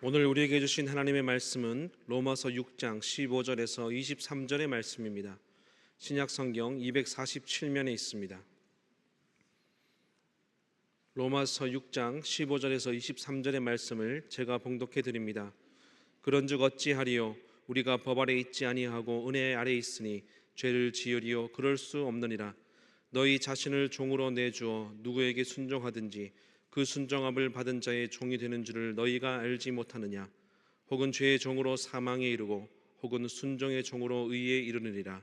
오늘 우리에게 주신 하나님의 말씀은 로마서 6장 15절에서 23절의 말씀입니다. 신약 성경 247면에 있습니다. 로마서 6장 15절에서 23절의 말씀을 제가 봉독해 드립니다. 그런즉 어찌하리요? 우리가 법 아래 있지 아니하고 은혜 아래 있으니 죄를 지으리요? 그럴 수 없느니라. 너희 자신을 종으로 내주어 누구에게 순종하든지 그 순종함을 받은 자의 종이 되는 줄을 너희가 알지 못하느냐? 혹은 죄의 종으로 사망에 이르고 혹은 순종의 종으로 의에 이르느니라.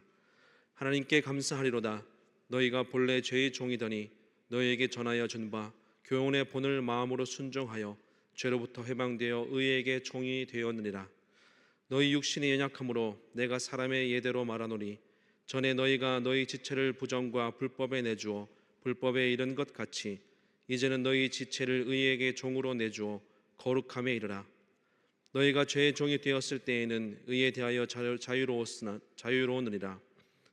하나님께 감사하리로다. 너희가 본래 죄의 종이더니 너희에게 전하여 준 바 교훈의 본을 마음으로 순종하여 죄로부터 해방되어 의에게 종이 되었느니라. 너희 육신이 연약함으로 내가 사람의 예대로 말하노니 전에 너희가 너희 지체를 부정과 불법에 내주어 불법에 이른 것 같이 이제는 너희 지체를 의에게 종으로 내주어 거룩함에 이르라. 너희가 죄의 종이 되었을 때에는 의에 대하여 자유로우느니라.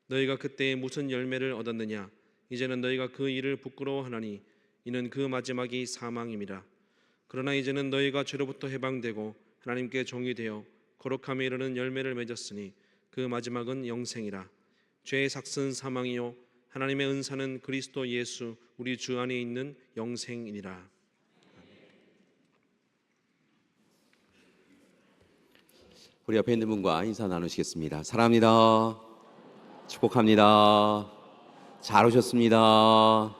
너희가 그때에 무슨 열매를 얻었느냐? 이제는 너희가 그 일을 부끄러워하나니 이는 그 마지막이 사망임이라. 그러나 이제는 너희가 죄로부터 해방되고 하나님께 종이 되어 거룩함에 이르는 열매를 맺었으니 그 마지막은 영생이라. 죄의 삭은 사망이요 하나님의 은사는 그리스도 예수 우리 주 안에 있는 영생이니라. 우리 옆에 있는 분과 인사 나누시겠습니다. 사랑합니다. 축복합니다. 잘 오셨습니다.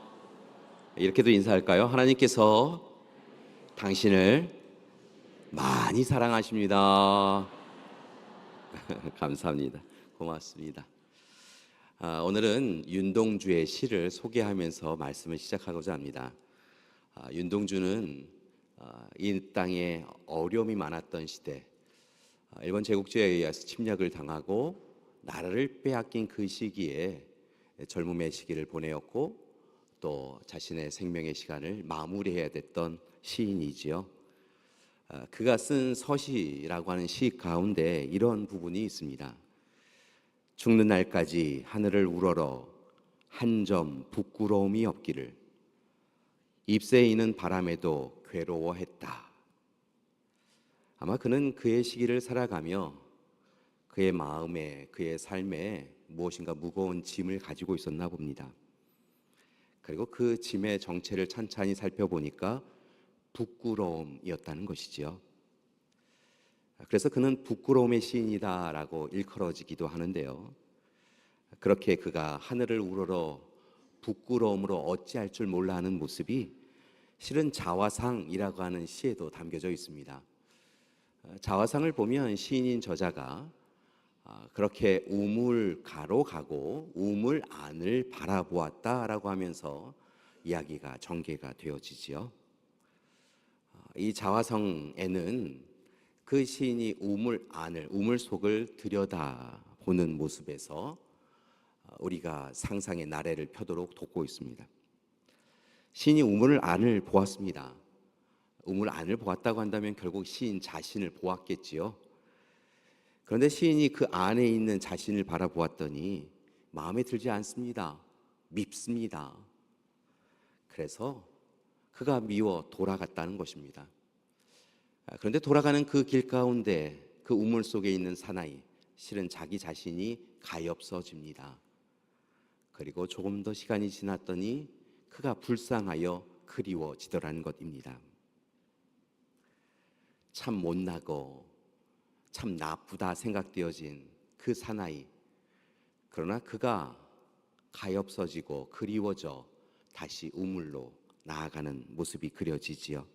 이렇게도 인사할까요? 하나님께서 당신을 많이 사랑하십니다. 감사합니다. 고맙습니다. 오늘은 윤동주의 시를 소개하면서 말씀을 시작하고자 합니다. 윤동주는 이 땅에 어려움이 많았던 시대, 일본 제국주의에 의해서 침략을 당하고 나라를 빼앗긴 그 시기에 젊음의 시기를 보내었고 또 자신의 생명의 시간을 마무리해야 됐던 시인이지요. 그가 쓴 서시라고 하는 시 가운데 이런 부분이 있습니다. 죽는 날까지 하늘을 우러러 한 점 부끄러움이 없기를 잎새에 이는 바람에도 괴로워했다. 아마 그는 그의 시기를 살아가며 그의 마음에 그의 삶에 무엇인가 무거운 짐을 가지고 있었나 봅니다. 그리고 그 짐의 정체를 찬찬히 살펴보니까 부끄러움이었다는 것이지요. 그래서 그는 부끄러움의 시인이다라고 일컬어지기도 하는데요. 그렇게 그가 하늘을 우러러 부끄러움으로 어찌할 줄 몰라 하는 모습이 실은 자화상이라고 하는 시에도 담겨져 있습니다. 자화상을 보면 시인인 저자가 그렇게 우물가로 가고 우물 안을 바라보았다라고 하면서 이야기가 전개가 되어지지요. 이 자화상에는 그 시인이 우물 안을, 우물 속을 들여다보는 모습에서 우리가 상상의 나래를 펴도록 돕고 있습니다. 시인이 우물 안을 보았습니다. 우물 안을 보았다고 한다면 결국 시인 자신을 보았겠지요. 그런데 시인이 그 안에 있는 자신을 바라보았더니 마음에 들지 않습니다. 밉습니다. 그래서 그가 미워 돌아갔다는 것입니다. 그런데 돌아가는 그 길 가운데 그 우물 속에 있는 사나이, 실은 자기 자신이 가엾어집니다. 그리고 조금 더 시간이 지났더니 그가 불쌍하여 그리워지더라는 것입니다. 참 못나고 참 나쁘다 생각되어진 그 사나이, 그러나 그가 가엾어지고 그리워져 다시 우물로 나아가는 모습이 그려지지요.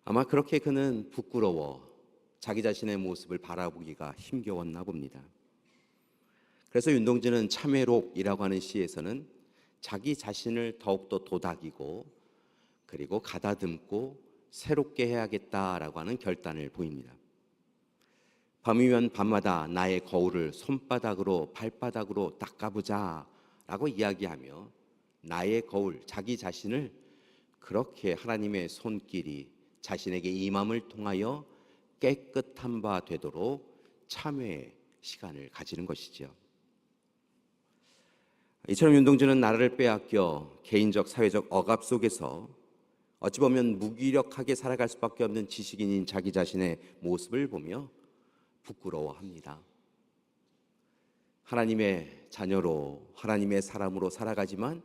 아마 그렇게 그는 부끄러워 자기 자신의 모습을 바라보기가 힘겨웠나 봅니다. 그래서 윤동주는 참회록이라고 하는 시에서는 자기 자신을 더욱더 도닥이고 그리고 가다듬고 새롭게 해야겠다라고 하는 결단을 보입니다. 밤이면 밤마다 나의 거울을 손바닥으로 발바닥으로 닦아보자 라고 이야기하며 나의 거울, 자기 자신을 그렇게 하나님의 손길이 자신에게 임함을 통하여 깨끗한 바 되도록 참회의 시간을 가지는 것이죠. 이처럼 윤동주는 나라를 빼앗겨 개인적 사회적 억압 속에서 어찌 보면 무기력하게 살아갈 수밖에 없는 지식인인 자기 자신의 모습을 보며 부끄러워합니다. 하나님의 자녀로 하나님의 사람으로 살아가지만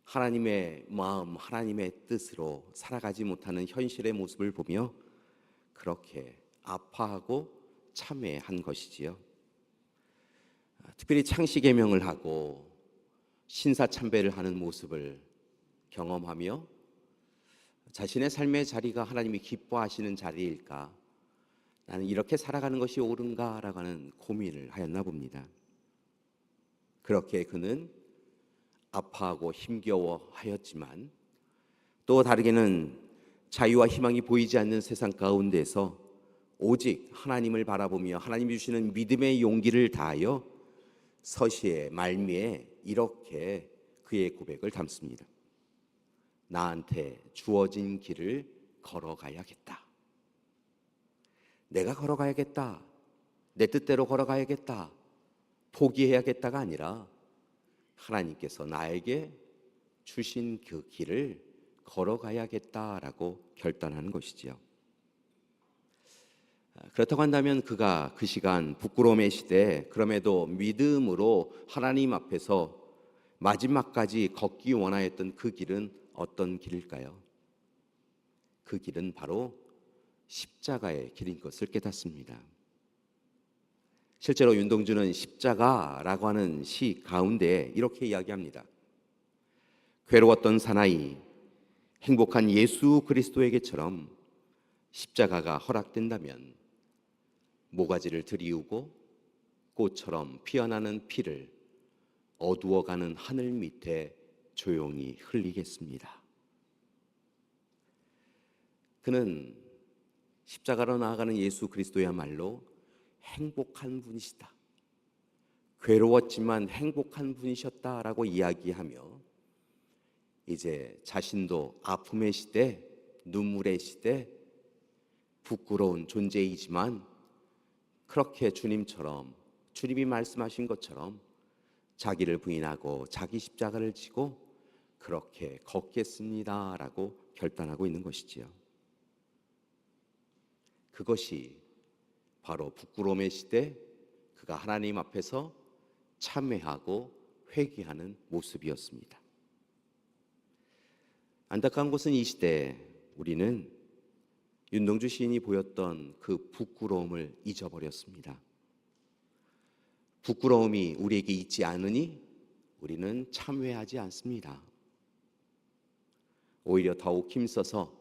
하나님의 마음, 하나님의 뜻으로 살아가지 못하는 현실의 모습을 보며 그렇게 아파하고 참회한 것이지요. 특별히 창시 계명을 하고 신사참배를 하는 모습을 경험하며 자신의 삶의 자리가 하나님이 기뻐하시는 자리일까, 나는 이렇게 살아가는 것이 옳은가라고 하는 고민을 하였나 봅니다. 그렇게 그는 아파하고 힘겨워하였지만 또 다르게는 자유와 희망이 보이지 않는 세상 가운데서 오직 하나님을 바라보며 하나님이 주시는 믿음의 용기를 다하여 서시의 말미에 이렇게 그의 고백을 담습니다. 나한테 주어진 길을 걸어가야겠다. 내가 걸어가야겠다. 내 뜻대로 걸어가야겠다. 포기해야겠다가 아니라 하나님께서 나에게 주신 그 길을 걸어가야겠다라고 결단하는 것이지요. 그렇다고 한다면 그가 그 시간 부끄러움의 시대에 그럼에도 믿음으로 하나님 앞에서 마지막까지 걷기 원하였던 그 길은 어떤 길일까요? 그 길은 바로 십자가의 길인 것을 깨닫습니다. 실제로 윤동주는 십자가라고 하는 시 가운데 이렇게 이야기합니다. 괴로웠던 사나이, 행복한 예수 그리스도에게처럼 십자가가 허락된다면 모가지를 들이우고 꽃처럼 피어나는 피를 어두워가는 하늘 밑에 조용히 흘리겠습니다. 그는 십자가로 나아가는 예수 그리스도야말로 행복한 분이시다, 괴로웠지만 행복한 분이셨다라고 이야기하며 이제 자신도 아픔의 시대, 눈물의 시대, 부끄러운 존재이지만 그렇게 주님처럼, 주님이 말씀하신 것처럼 자기를 부인하고 자기 십자가를 지고 그렇게 걷겠습니다라고 결단하고 있는 것이지요. 그것이 바로 부끄러움의 시대, 그가 하나님 앞에서 참회하고 회개하는 모습이었습니다. 안타까운 것은 이 시대에 우리는 윤동주 시인이 보였던 그 부끄러움을 잊어버렸습니다. 부끄러움이 우리에게 있지 않으니 우리는 참회하지 않습니다. 오히려 더욱 힘써서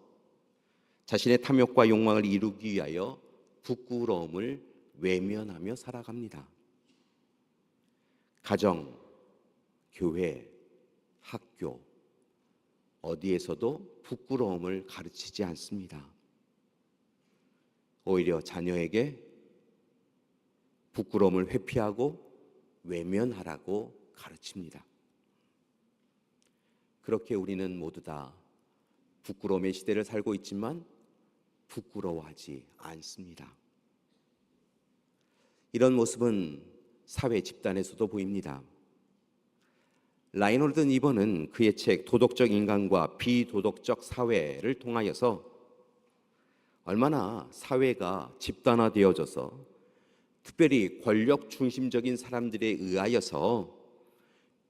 자신의 탐욕과 욕망을 이루기 위하여 부끄러움을 외면하며 살아갑니다. 가정, 교회, 학교 어디에서도 부끄러움을 가르치지 않습니다. 오히려 자녀에게 부끄러움을 회피하고 외면하라고 가르칩니다. 그렇게 우리는 모두 다 부끄러움의 시대를 살고 있지만 부끄러워하지 않습니다. 이런 모습은 사회 집단에서도 보입니다. 라인홀드 니버는 그의 책 도덕적 인간과 비도덕적 사회를 통하여서 얼마나 사회가 집단화되어져서 특별히 권력 중심적인 사람들에 의하여서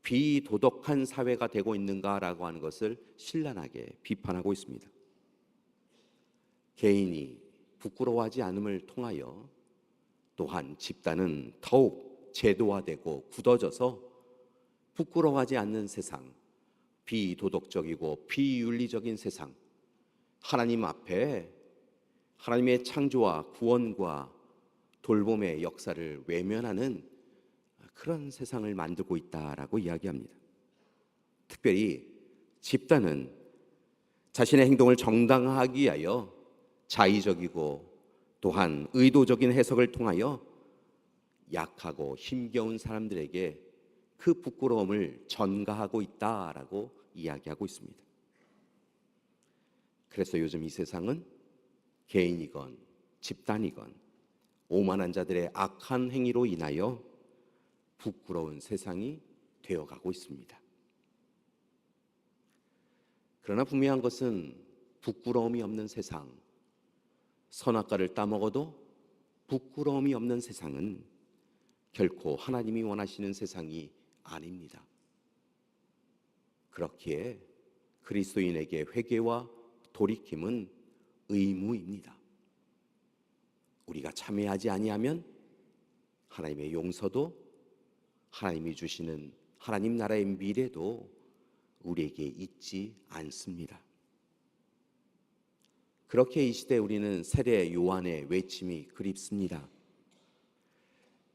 비도덕한 사회가 되고 있는가라고 하는 것을 신랄하게 비판하고 있습니다. 개인이 부끄러워하지 않음을 통하여 또한 집단은 더욱 제도화되고 굳어져서 부끄러워하지 않는 세상, 비도덕적이고 비윤리적인 세상, 하나님 앞에 하나님의 창조와 구원과 돌봄의 역사를 외면하는 그런 세상을 만들고 있다라고 이야기합니다. 특별히 집단은 자신의 행동을 정당화하기 위하여 자의적이고 또한 의도적인 해석을 통하여 약하고 힘겨운 사람들에게 그 부끄러움을 전가하고 있다라고 이야기하고 있습니다. 그래서 요즘 이 세상은 개인이건 집단이건 오만한 자들의 악한 행위로 인하여 부끄러운 세상이 되어가고 있습니다. 그러나 분명한 것은 부끄러움이 없는 세상, 선악과를 따먹어도 부끄러움이 없는 세상은 결코 하나님이 원하시는 세상이 아닙니다. 그렇기에 그리스도인에게 회개와 돌이킴은 의무입니다. 우리가 참여하지 아니하면 하나님의 용서도, 하나님이 주시는 하나님 나라의 미래도 우리에게 있지 않습니다. 그렇게 이 시대 우리는 세례 요한의 외침이 그립습니다.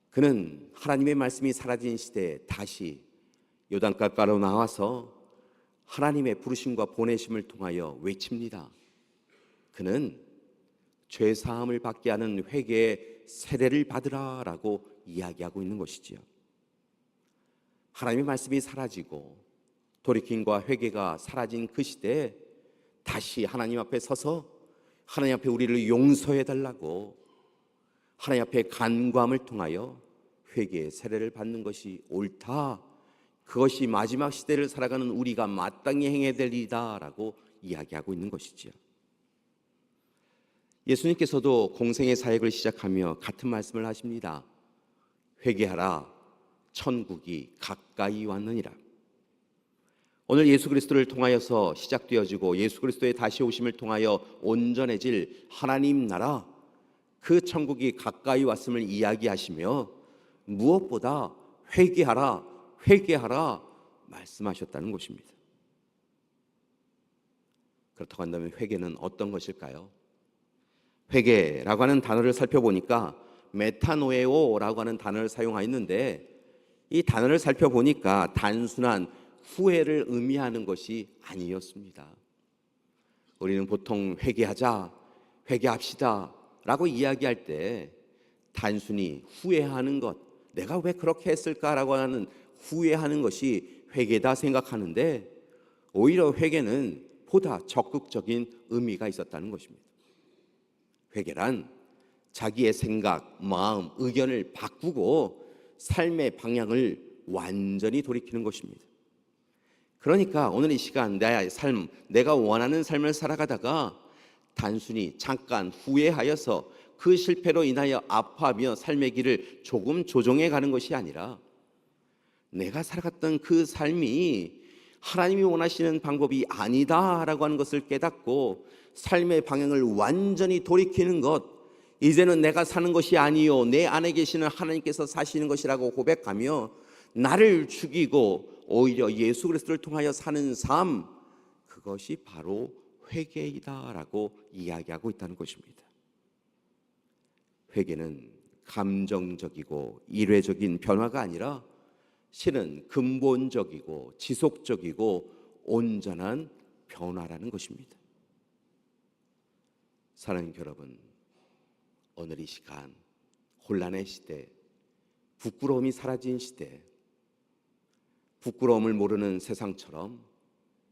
그는 하나님의 말씀이 사라진 시대에 다시 요단강가로 나와서 하나님의 부르심과 보내심을 통하여 외칩니다. 그는 죄 사함을 받게 하는 회개의 세례를 받으라라고 이야기하고 있는 것이지요. 하나님의 말씀이 사라지고 돌이킴과 회개가 사라진 그 시대에 다시 하나님 앞에 서서 하나님 앞에 우리를 용서해 달라고 하나님 앞에 간구함을 통하여 회개의 세례를 받는 것이 옳다. 그것이 마지막 시대를 살아가는 우리가 마땅히 행해야 될 일이다라고 이야기하고 있는 것이지요. 예수님께서도 공생의 사역을 시작하며 같은 말씀을 하십니다. 회개하라, 천국이 가까이 왔느니라. 오늘 예수 그리스도를 통하여서 시작되어지고 예수 그리스도의 다시 오심을 통하여 온전해질 하나님 나라, 그 천국이 가까이 왔음을 이야기하시며 무엇보다 회개하라, 회개하라 말씀하셨다는 것입니다. 그렇다고 한다면 회개는 어떤 것일까요? 회개라고 하는 단어를 살펴보니까 메타노에오라고 하는 단어를 사용하였는데, 이 단어를 살펴보니까 단순한 후회를 의미하는 것이 아니었습니다. 우리는 보통 회개하자, 회개합시다 라고 이야기할 때 단순히 후회하는 것, 내가 왜 그렇게 했을까라고 하는 후회하는 것이 회개다 생각하는데, 오히려 회개는 보다 적극적인 의미가 있었다는 것입니다. 회개란 자기의 생각, 마음, 의견을 바꾸고 삶의 방향을 완전히 돌이키는 것입니다. 그러니까 오늘 이 시간 나의 삶, 내가 원하는 삶을 살아가다가 단순히 잠깐 후회하여서 그 실패로 인하여 아파하며 삶의 길을 조금 조정해 가는 것이 아니라, 내가 살아갔던 그 삶이 하나님이 원하시는 방법이 아니다라고 하는 것을 깨닫고 삶의 방향을 완전히 돌이키는 것, 이제는 내가 사는 것이 아니요 내 안에 계시는 하나님께서 사시는 것이라고 고백하며 나를 죽이고 오히려 예수 그리스도를 통하여 사는 삶, 그것이 바로 회개이다라고 이야기하고 있다는 것입니다. 회개는 감정적이고 일회적인 변화가 아니라 실은 근본적이고 지속적이고 온전한 변화라는 것입니다. 사랑하는 여러분, 오늘 이 시간 혼란의 시대, 부끄러움이 사라진 시대, 부끄러움을 모르는 세상처럼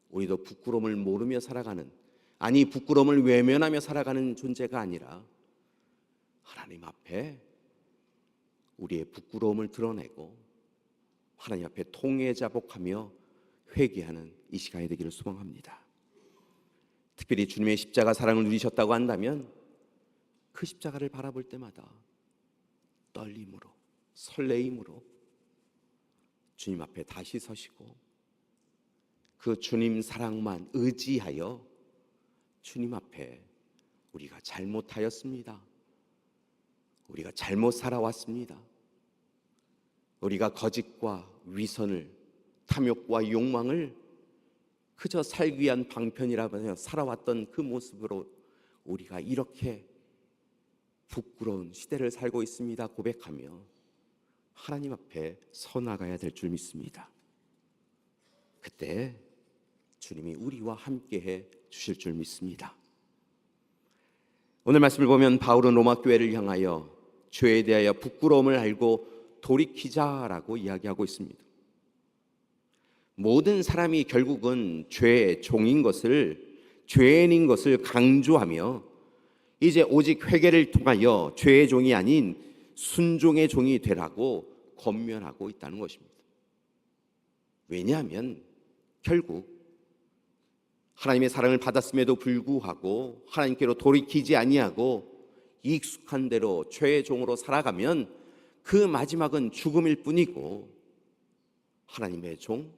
우리도 부끄러움을 모르며 살아가는, 아니 부끄러움을 외면하며 살아가는 존재가 아니라 하나님 앞에 우리의 부끄러움을 드러내고 하나님 앞에 통회자복하며 회개하는 이 시간이 되기를 소망합니다. 특별히 주님의 십자가 사랑을 누리셨다고 한다면 그 십자가를 바라볼 때마다 떨림으로, 설레임으로 주님 앞에 다시 서시고 그 주님 사랑만 의지하여 주님 앞에 우리가 잘못하였습니다, 우리가 잘못 살아왔습니다, 우리가 거짓과 위선을, 탐욕과 욕망을 그저 살기 위한 방편이라며 살아왔던 그 모습으로 우리가 이렇게 부끄러운 시대를 살고 있습니다 고백하며 하나님 앞에 서 나가야 될 줄 믿습니다. 그때 주님이 우리와 함께해 주실 줄 믿습니다. 오늘 말씀을 보면 바울은 로마 교회를 향하여 죄에 대하여 부끄러움을 알고 돌이키자라고 이야기하고 있습니다. 모든 사람이 결국은 죄의 종인 것을, 죄인인 것을 강조하며 이제 오직 회개를 통하여 죄의 종이 아닌 순종의 종이 되라고 권면하고 있다는 것입니다. 왜냐하면 결국 하나님의 사랑을 받았음에도 불구하고 하나님께로 돌이키지 아니하고 익숙한 대로 죄의 종으로 살아가면 그 마지막은 죽음일 뿐이고, 하나님의 종,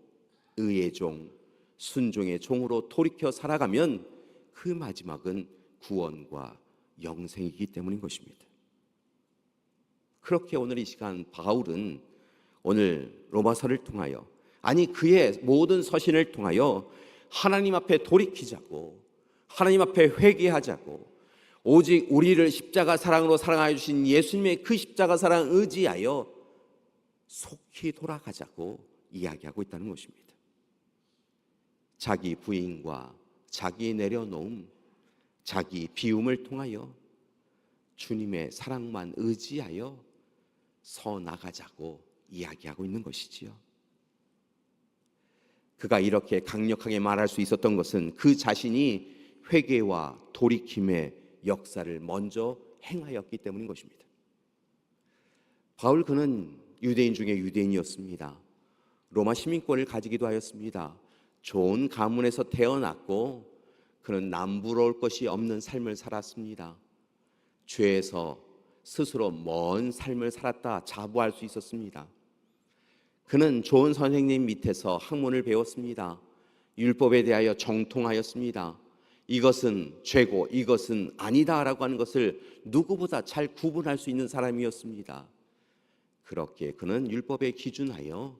의의 종, 순종의 종으로 돌이켜 살아가면 그 마지막은 구원과 영생이기 때문인 것입니다. 그렇게 오늘 이 시간 바울은 오늘 로마서를 통하여, 아니 그의 모든 서신을 통하여 하나님 앞에 돌이키자고, 하나님 앞에 회개하자고, 오직 우리를 십자가 사랑으로 사랑하여 주신 예수님의 그 십자가 사랑 의지하여 속히 돌아가자고 이야기하고 있다는 것입니다. 자기 부인과 자기 내려놓음, 자기 비움을 통하여 주님의 사랑만 의지하여 서 나가자고 이야기하고 있는 것이지요. 그가 이렇게 강력하게 말할 수 있었던 것은 그 자신이 회개와 돌이킴의 역사를 먼저 행하였기 때문인 것입니다. 바울 그는 유대인 중에 유대인이었습니다. 로마 시민권을 가지기도 하였습니다. 좋은 가문에서 태어났고 그는 남부러울 것이 없는 삶을 살았습니다. 죄에서 스스로 먼 삶을 살았다 자부할 수 있었습니다. 그는 좋은 선생님 밑에서 학문을 배웠습니다. 율법에 대하여 정통하였습니다. 이것은 죄고 이것은 아니다라고 하는 것을 누구보다 잘 구분할 수 있는 사람이었습니다. 그렇게 그는 율법에 기준하여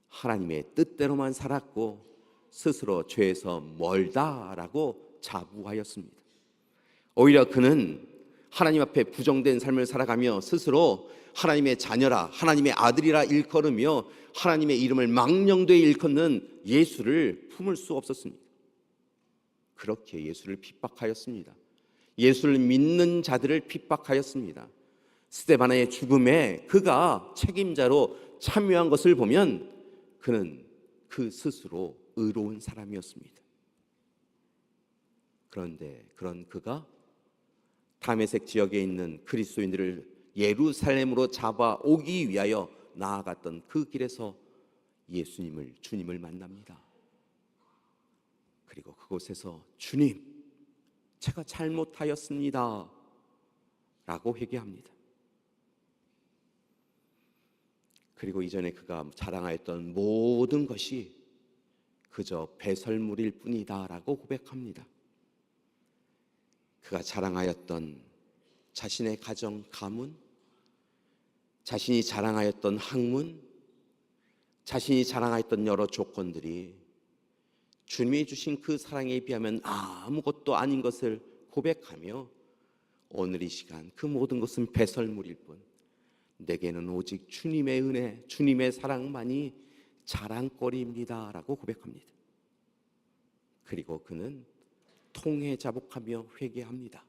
하나님의 뜻대로만 살았고 스스로 죄에서 멀다라고 자부하였습니다. 오히려 그는 하나님 앞에 부정된 삶을 살아가며 스스로 하나님의 자녀라, 하나님의 아들이라 일컬으며 하나님의 이름을 망령되이 일컫는 예수를 품을 수 없었습니다. 그렇게 예수를 핍박하였습니다. 예수를 믿는 자들을 핍박하였습니다. 스데반의 죽음에 그가 책임자로 참여한 것을 보면 그는 그 스스로 의로운 사람이었습니다. 그런데 그런 그가 다메섹 지역에 있는 그리스도인들을 예루살렘으로 잡아오기 위하여 나아갔던 그 길에서 주님을 만납니다. 그리고 그곳에서 주님, 제가 잘못하였습니다 라고 회개합니다. 그리고 이전에 그가 자랑하였던 모든 것이 그저 배설물일 뿐이다 라고 고백합니다. 그가 자랑하였던 자신의 가정, 가문, 자신이 자랑하였던 학문, 자신이 자랑하였던 여러 조건들이 주님이 주신 그 사랑에 비하면 아무것도 아닌 것을 고백하며 오늘 이 시간 그 모든 것은 배설물일 뿐, 내게는 오직 주님의 은혜, 주님의 사랑만이 자랑거리입니다 라고 고백합니다. 그리고 그는 통해 자복하며 회개합니다.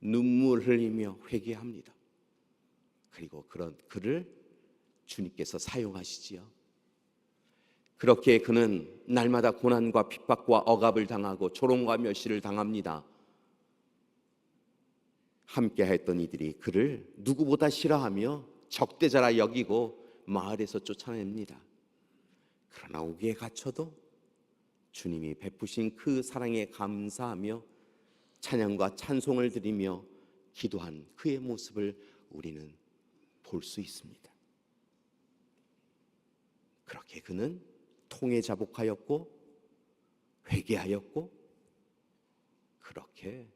눈물 흘리며 회개합니다. 그리고 그런 그를 주님께서 사용하시지요. 그렇게 그는 날마다 고난과 핍박과 억압을 당하고 조롱과 멸시를 당합니다. 함께 했던 이들이 그를 누구보다 싫어하며 적대자라 여기고 마을에서 쫓아냅니다. 그러나 옥에 갇혀도 주님이 베푸신 그 사랑에 감사하며 찬양과 찬송을 드리며 기도한 그의 모습을 우리는 볼 수 있습니다. 그렇게 그는 통에 자복하였고 회개하였고, 그렇게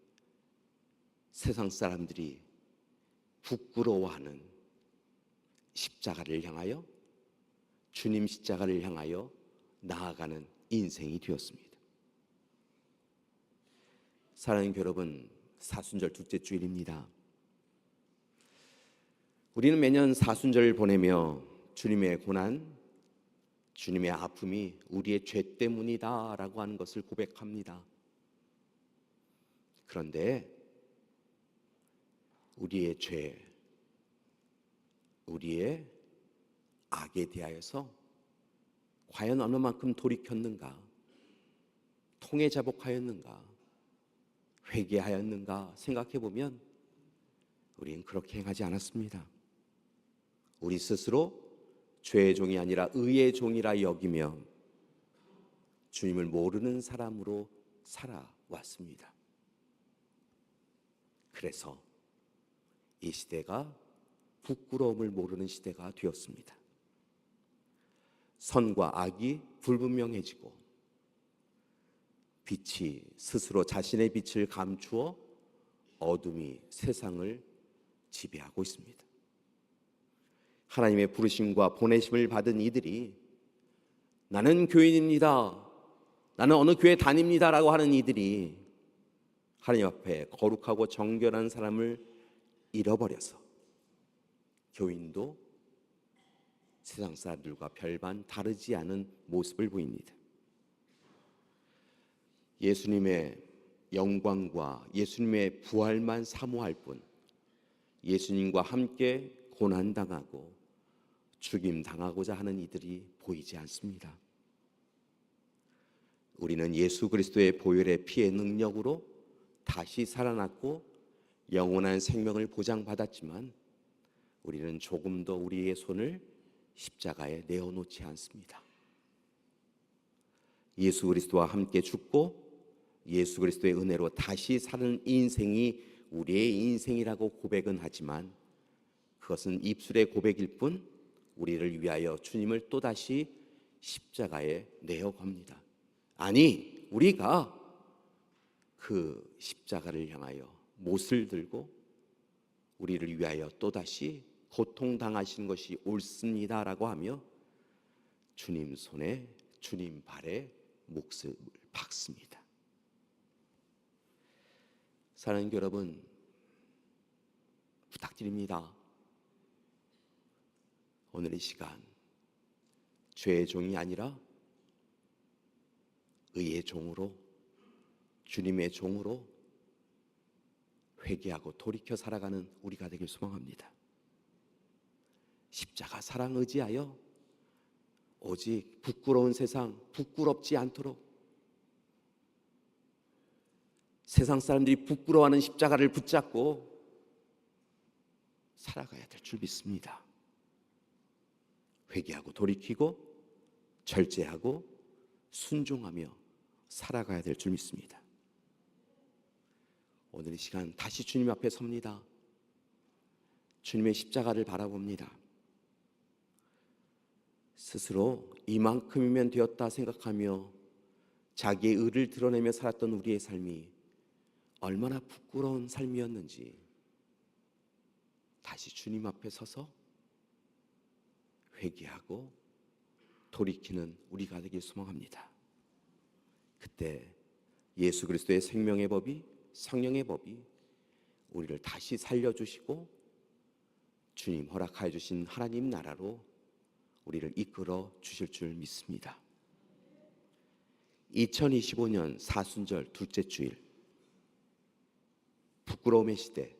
세상 사람들이 부끄러워하는 십자가를 향하여, 주님 십자가를 향하여 나아가는 인생이 되었습니다. 사랑하는 여러분, 사순절 둘째 주일입니다. 우리는 매년 사순절을 보내며 주님의 고난, 주님의 아픔이 우리의 죄 때문이다 라고 하는 것을 고백합니다. 그런데 우리의 죄, 우리의 악에 대하여서 과연 어느 만큼 돌이켰는가, 통해 자복하였는가, 회개하였는가 생각해 보면 우리는 그렇게 행하지 않았습니다. 우리 스스로 죄의 종이 아니라 의의 종이라 여기며 주님을 모르는 사람으로 살아왔습니다. 그래서 이 시대가 부끄러움을 모르는 시대가 되었습니다. 선과 악이 불분명해지고 빛이 스스로 자신의 빛을 감추어 어둠이 세상을 지배하고 있습니다. 하나님의 부르심과 보내심을 받은 이들이 나는 교인입니다, 나는 어느 교회 다닙니다 라고 하는 이들이 하나님 앞에 거룩하고 정결한 사람을 잃어버려서 교인도 세상 사람들과 별반 다르지 않은 모습을 보입니다. 예수님의 영광과 예수님의 부활만 사모할 뿐 예수님과 함께 고난당하고 죽임당하고자 하는 이들이 보이지 않습니다. 우리는 예수 그리스도의 보혈의 피의 능력으로 다시 살아났고 영원한 생명을 보장받았지만 우리는 조금도 우리의 손을 십자가에 내어놓지 않습니다. 예수 그리스도와 함께 죽고 예수 그리스도의 은혜로 다시 사는 인생이 우리의 인생이라고 고백은 하지만 그것은 입술의 고백일 뿐 우리를 위하여 주님을 또다시 십자가에 내어갑니다. 아니, 우리가 그 십자가를 향하여 못을 들고 우리를 위하여 또다시 고통당하시는 것이 옳습니다라고 하며 주님 손에 주님 발에 몫을 박습니다. 사랑하는 여러분, 부탁드립니다. 오늘 이 시간 죄의 종이 아니라 의의 종으로 주님의 종으로 회개하고 돌이켜 살아가는 우리가 되길 소망합니다. 십자가 사랑 의지하여 오직 부끄러운 세상 부끄럽지 않도록 세상 사람들이 부끄러워하는 십자가를 붙잡고 살아가야 될 줄 믿습니다. 회개하고 돌이키고 절제하고 순종하며 살아가야 될 줄 믿습니다. 오늘 이 시간 다시 주님 앞에 섭니다. 주님의 십자가를 바라봅니다. 스스로 이만큼이면 되었다 생각하며 자기의 의를 드러내며 살았던 우리의 삶이 얼마나 부끄러운 삶이었는지 다시 주님 앞에 서서 회개하고 돌이키는 우리가 되길 소망합니다. 그때 예수 그리스도의 생명의 법이 성령의 법이 우리를 다시 살려주시고 주님 허락하여 주신 하나님 나라로 우리를 이끌어 주실 줄 믿습니다. 2025년 사순절 둘째 주일, 부끄러움의 시대,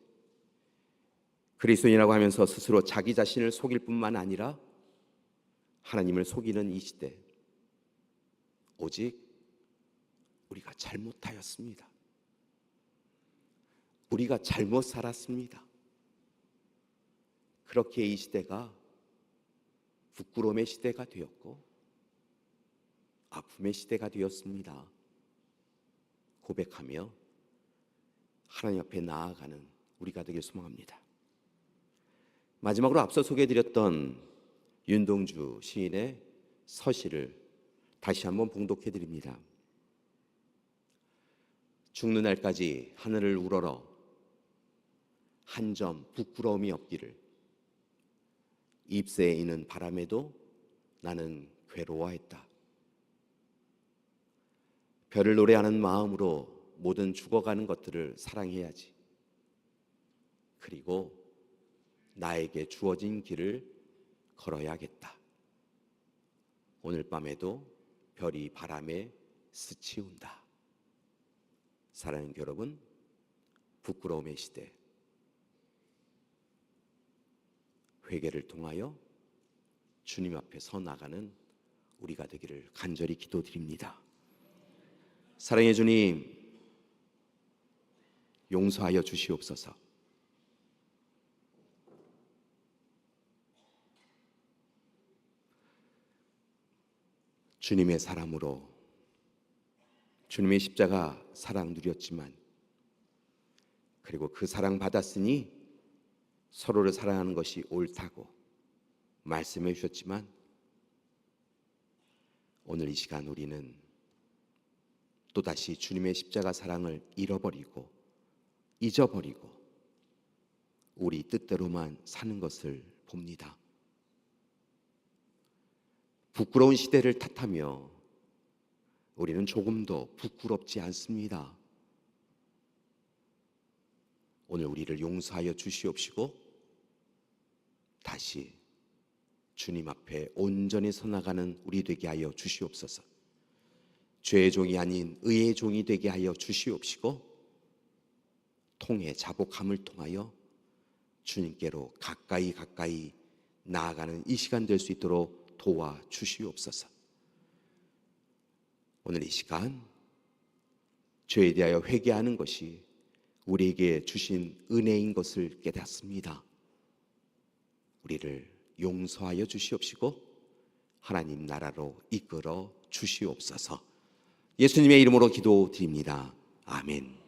그리스도인이라고 하면서 스스로 자기 자신을 속일 뿐만 아니라 하나님을 속이는 이 시대, 오직 우리가 잘못하였습니다. 우리가 잘못 살았습니다. 그렇게 이 시대가 부끄러움의 시대가 되었고 아픔의 시대가 되었습니다. 고백하며 하나님 앞에 나아가는 우리가 되길 소망합니다. 마지막으로 앞서 소개해드렸던 윤동주 시인의 서시를 다시 한번 봉독해 드립니다. 죽는 날까지 하늘을 우러러 한 점 부끄러움이 없기를. 잎새에 이는 바람에도 나는 괴로워했다. 별을 노래하는 마음으로 모든 죽어가는 것들을 사랑해야지. 그리고 나에게 주어진 길을 걸어야겠다. 오늘 밤에도 별이 바람에 스치운다. 사랑하는 여러분, 부끄러움의 시대, 회개를 통하여 주님 앞에 서 나가는 우리가 되기를 간절히 기도드립니다. 사랑의 주님, 용서하여 주시옵소서. 주님의 사람으로 주님의 십자가 사랑 누렸지만, 그리고 그 사랑 받았으니 서로를 사랑하는 것이 옳다고 말씀해 주셨지만, 오늘 이 시간 우리는 또다시 주님의 십자가 사랑을 잃어버리고 잊어버리고 우리 뜻대로만 사는 것을 봅니다. 부끄러운 시대를 탓하며 우리는 조금도 부끄럽지 않습니다. 오늘 우리를 용서하여 주시옵시고 다시 주님 앞에 온전히 서나가는 우리 되게 하여 주시옵소서. 죄의 종이 아닌 의의 종이 되게 하여 주시옵시고 통해 자복함을 통하여 주님께로 가까이 나아가는 이 시간 될 수 있도록 도와주시옵소서. 오늘 이 시간 죄에 대하여 회개하는 것이 우리에게 주신 은혜인 것을 깨닫습니다. 우리를 용서하여 주시옵시고 하나님 나라로 이끌어 주시옵소서. 예수님의 이름으로 기도드립니다. 아멘.